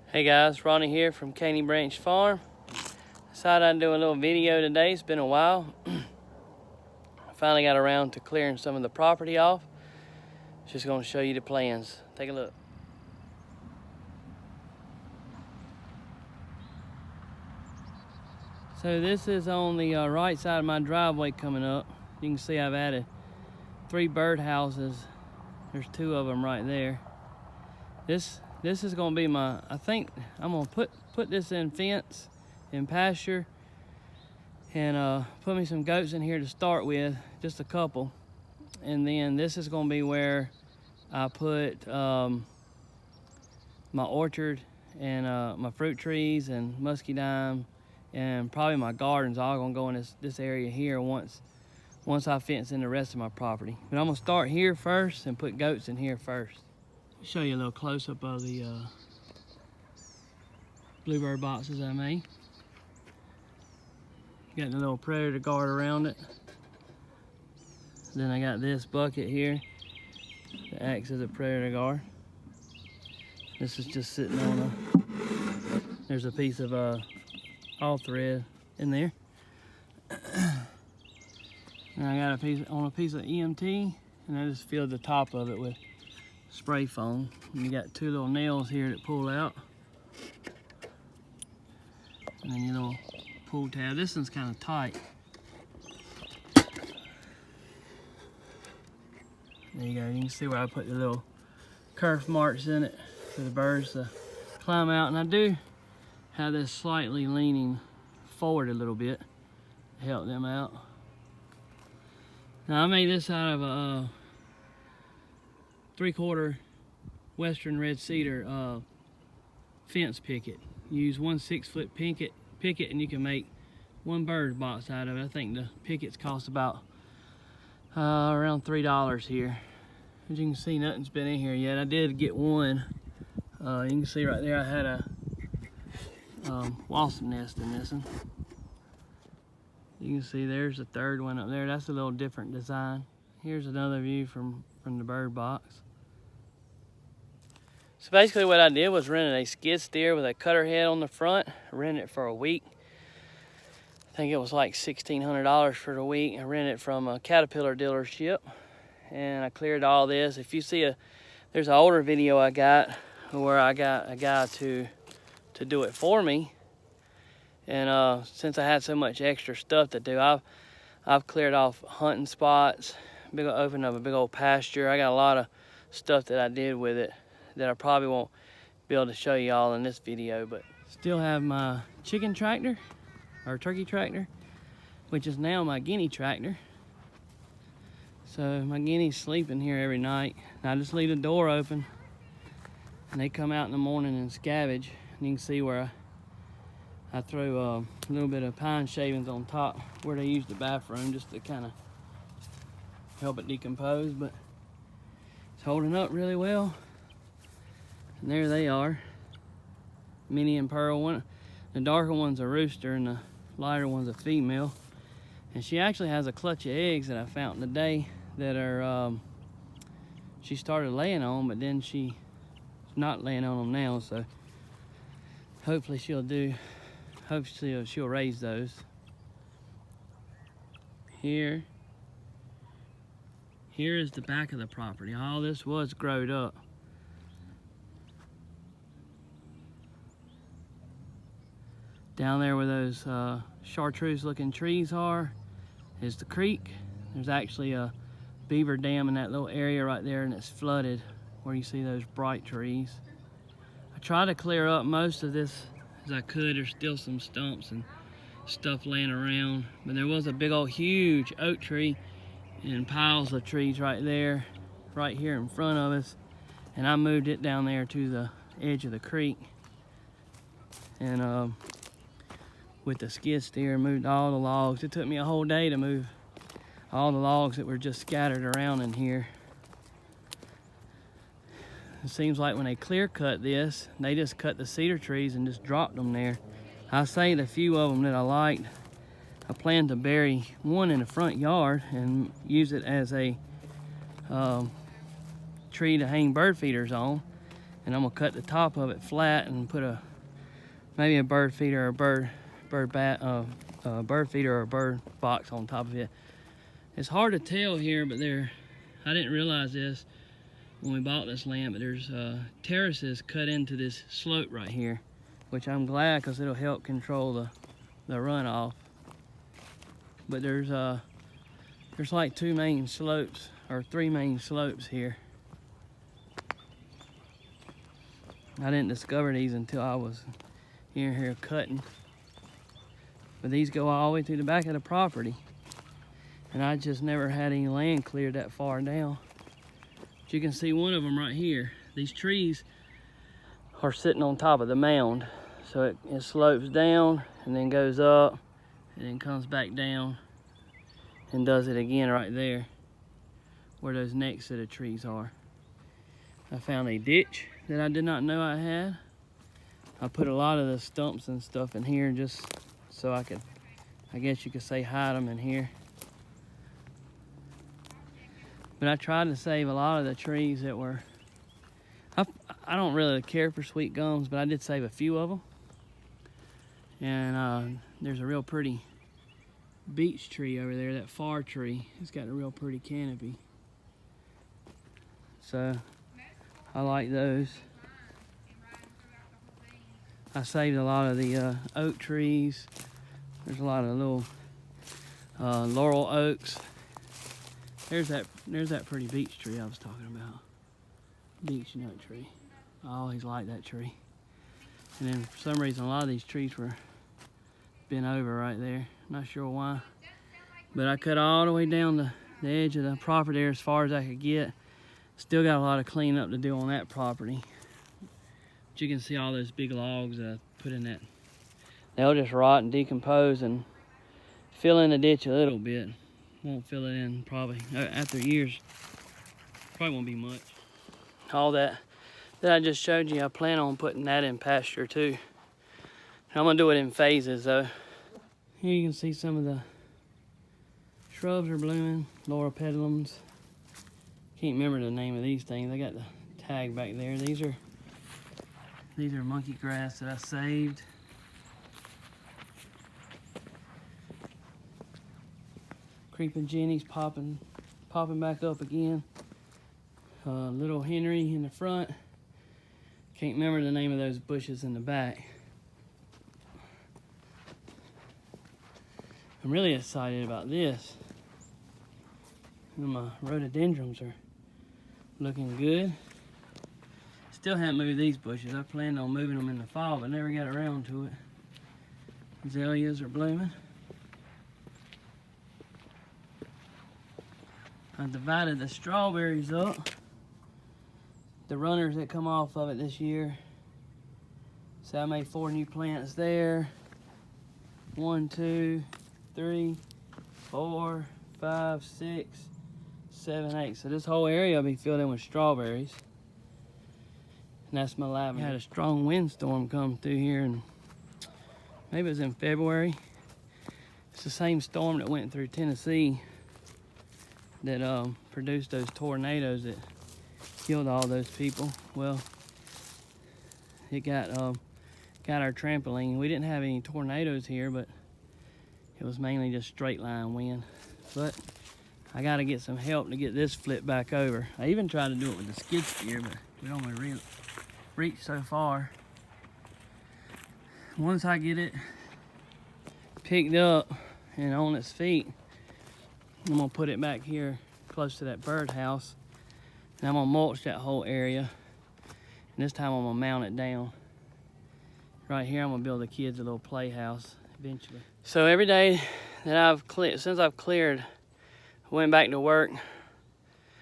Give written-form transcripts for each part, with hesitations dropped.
Hey guys, Ronnie here from Caney Branch Farm. Decided I'd do a little video today. It's been a while. I finally got around to clearing some of the property off. Just going to show you the plans. Take a look. So this is on the right side of my driveway coming up. You can see I've added 3 birdhouses. There's 2 of them right there. This is gonna be my, I think I'm gonna put this in fence, in pasture, and put me some goats in here to start with, just a couple. And then this is gonna be where I put my orchard and my fruit trees and muscadine, and probably my gardens all gonna go in this area here once I fence in the rest of my property. But I'm gonna start here first and put goats in here first. Show you a little close-up of the bluebird boxes I made. Got the little predator guard around it. Then I got this bucket here that acts as a predator guard. This is just sitting on there's a piece of all thread in there. And I got a piece of EMT, and I just filled the top of it with spray foam. And you got 2 little nails here that pull out, and then your little pull tab. This one's kind of tight. There you go. You can see where I put the little kerf marks in it for the birds to climb out. And I do have this slightly leaning forward a little bit to help them out. Now I made this out of a 3/4 western red cedar fence picket. You use 1 6-foot picket, and you can make 1 bird box out of it. I think the pickets cost about around $3 here. As you can see, nothing's been in here yet. I did get one. You can see right there I had a wasp nest in this one. You can see there's the 3rd one up there. That's a little different design. Here's another view from the bird box. So basically what I did was rented a skid steer with a cutter head on the front. I rented it for a week. I think it was like $1,600 for the week. I rented it from a Caterpillar dealership, and I cleared all this. If you see there's an older video I got where I got a guy to do it for me. And since I had so much extra stuff to do, I've cleared off hunting spots, opened up a big old pasture. I got a lot of stuff that I did with it that I probably won't be able to show you all in this video, but still have my chicken tractor, or turkey tractor, which is now my guinea tractor. So my guineas sleep in here every night. And I just leave the door open, and they come out in the morning and scavenge. And you can see where I throw a little bit of pine shavings on top where they use the bathroom, just to kind of help it decompose. But it's holding up really well. And there they are, Minnie and Pearl. One, the darker one's a rooster and the lighter one's a female. And she actually has a clutch of eggs that I found today that are she started laying on, but then she's not laying on them now. So hopefully she'll raise those. Here is the back of the property. All this was growed up. Down there where those chartreuse looking trees are is the creek. There's actually a beaver dam in that little area right there, and it's flooded where you see those bright trees. I tried to clear up most of this as I could. There's still some stumps and stuff laying around, but there was a big old huge oak tree and piles of trees right there, right here in front of us, and I moved it down there to the edge of the creek, and with the skid steer moved all the logs. It took me a whole day to move all the logs that were just scattered around in here. It seems like when they clear cut this, they just cut the cedar trees and just dropped them there. I saved a few of them that I liked. I plan to bury one in the front yard and use it as a tree to hang bird feeders on. And I'm gonna cut the top of it flat and put maybe a bird feeder or bird feeder or a bird box on top of it. It's hard to tell here, but I didn't realize this when we bought this land, but there's terraces cut into this slope right here, which I'm glad because it'll help control the runoff. But there's like 2 main slopes or 3 main slopes here. I didn't discover these until I was here cutting. But these go all the way through the back of the property. And I just never had any land cleared that far down. But you can see one of them right here. These trees are sitting on top of the mound. So it slopes down and then goes up and then comes back down and does it again right there where those next set of trees are. I found a ditch that I did not know I had. I put a lot of the stumps and stuff in here just so I could, I guess you could say, hide them in here. But I tried to save a lot of the trees that were, I don't really care for sweet gums, but I did save a few of them. And there's a real pretty beech tree over there, that far tree. It's got a real pretty canopy. So I like those. I saved a lot of the oak trees. There's a lot of little laurel oaks. There's that pretty beech tree I was talking about. Beech nut tree. I always liked that tree. And then for some reason a lot of these trees were bent over right there. Not sure why. But I cut all the way down the edge of the property there as far as I could get. Still got a lot of cleanup to do on that property. But you can see all those big logs that I put in that. They'll just rot and decompose and fill in the ditch a little bit. Won't fill it in probably after years. Probably won't be much. All that I just showed you, I plan on putting that in pasture too. I'm gonna do it in phases though. Here you can see some of the shrubs are blooming, lauropetalums. Can't remember the name of these things. I got the tag back there. These are monkey grass that I saved. Creeping jennies popping back up again. Little Henry in the front. Can't remember the name of those bushes in the back. I'm really excited about this. And my rhododendrons are looking good. Still haven't moved these bushes. I planned on moving them in the fall, but never got around to it. Azaleas are blooming. I divided the strawberries up. The runners that come off of it this year. So I made 4 new plants there. 1, 2, 3, 4, 5, 6, 7, 8. So this whole area will be filled in with strawberries. And that's my lavender. I had a strong windstorm come through here, and maybe it was in February. It's the same storm that went through Tennessee that produced those tornadoes that killed all those people. Well, it got our trampoline. We didn't have any tornadoes here, but it was mainly just straight line wind. But I got to get some help to get this flipped back over. I even tried to do it with the skid steer, but we only reached so far. Once I get it picked up and on its feet, I'm gonna put it back here close to that birdhouse, and I'm gonna mulch that whole area. And this time I'm gonna mount it down. Right here I'm gonna build the kids a little playhouse eventually. So every day that since I've cleared, I went back to work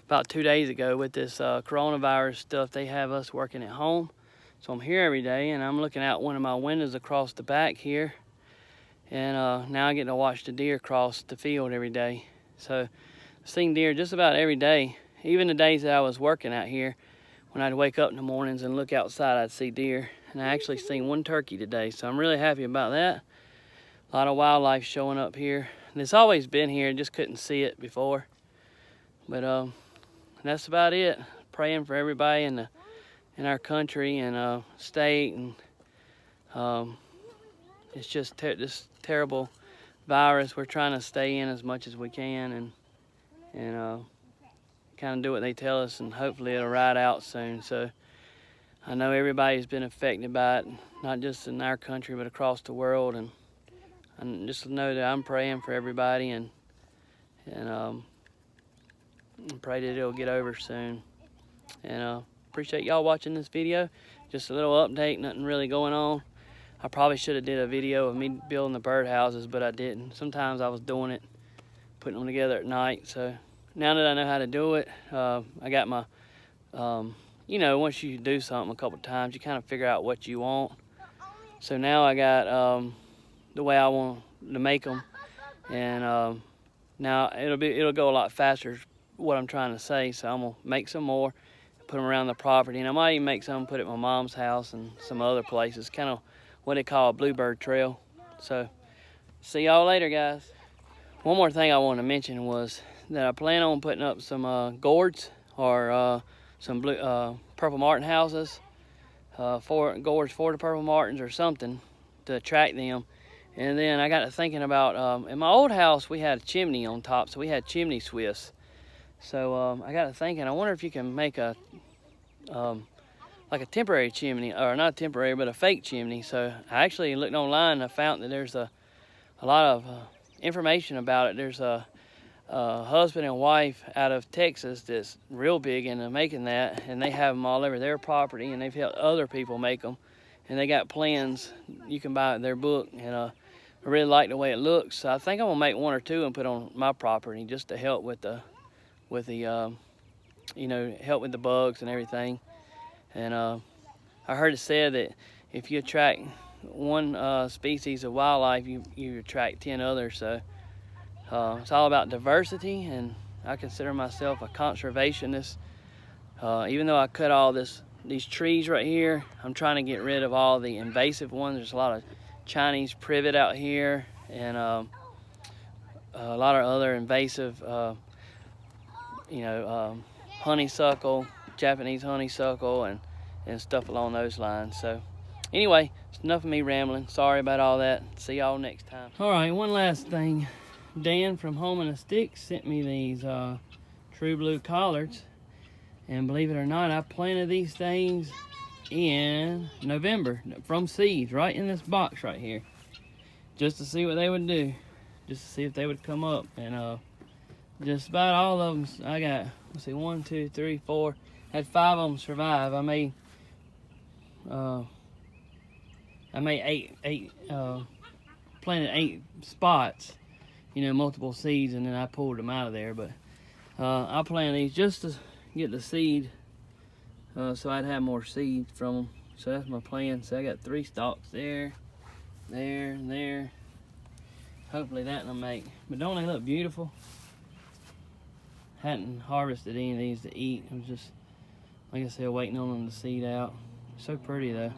about 2 days ago with this coronavirus stuff. They have us working at home. So I'm here every day, and I'm looking out one of my windows across the back here. And now I get to watch the deer cross the field every day. So I've seen deer just about every day. Even the days that I was working out here, when I'd wake up in the mornings and look outside, I'd see deer. And I actually seen 1 turkey today, so I'm really happy about that. A lot of wildlife showing up here. And it's always been here, just couldn't see it before. But that's about it. Praying for everybody in in our country and state, and it's just this terrible virus. We're trying to stay in as much as we can and kind of do what they tell us, and hopefully it'll ride out soon. So I know everybody's been affected by it, not just in our country but across the world, and just know that I'm praying for everybody and pray that it'll get over soon. And appreciate y'all watching this video. Just a little update, nothing really going on. I probably should have did a video of me building the birdhouses, but I didn't. Sometimes I was doing it, putting them together at night. So now that I know how to do it, I got my, you know, once you do something a couple times, you kind of figure out what you want. So now I got the way I want to make them, and now it'll go a lot faster, is what I'm trying to say. So I'm gonna make some more, put them around the property, and I might even make some, put it at my mom's house and some other places, kind of what they call a bluebird trail. So see y'all later, guys. One more thing I wanted to mention was that I plan on putting up some gourds or some purple martin houses, gourds for the purple martins or something to attract them. And then I got to thinking about, in my old house we had a chimney on top, so we had chimney swifts. So I got to thinking, I wonder if you can make a like a temporary chimney, or not temporary, but a fake chimney. So I actually looked online and I found that there's a lot of information about it. There's a husband and wife out of Texas that's real big into making that, and they have them all over their property, and they've helped other people make them, and they got plans you can buy their book, and I really like the way it looks. So I think I'm gonna make one or two and put on my property just to help with the you know, help with the bugs and everything. And I heard it said that if you attract one species of wildlife, you attract 10 others. So it's all about diversity, and I consider myself a conservationist. Even though I cut all these trees right here, I'm trying to get rid of all the invasive ones. There's a lot of Chinese privet out here, and a lot of other invasive, you know, honeysuckle, Japanese honeysuckle, and stuff along those lines. So anyway, it's enough of me rambling. Sorry about all that. See y'all next time. All right, one last thing. Dan from Home and a Stick sent me these true blue collards, and believe it or not, I planted these things in November from seeds, right in this box right here, just to see what they would do, just to see if they would come up. And just about all of them, I got, let's see, 1, 2, 3, 4, had 5 of them survive. I made planted 8 spots, you know, multiple seeds, and then I pulled them out of there. But I planted these just to get the seed, so I'd have more seed from them. So that's my plan. So I got 3 stalks there, there, and there. Hopefully that will make. But don't they look beautiful? Hadn't harvested any of these to eat. I was just, like I said, waiting on them to seed out. So pretty though.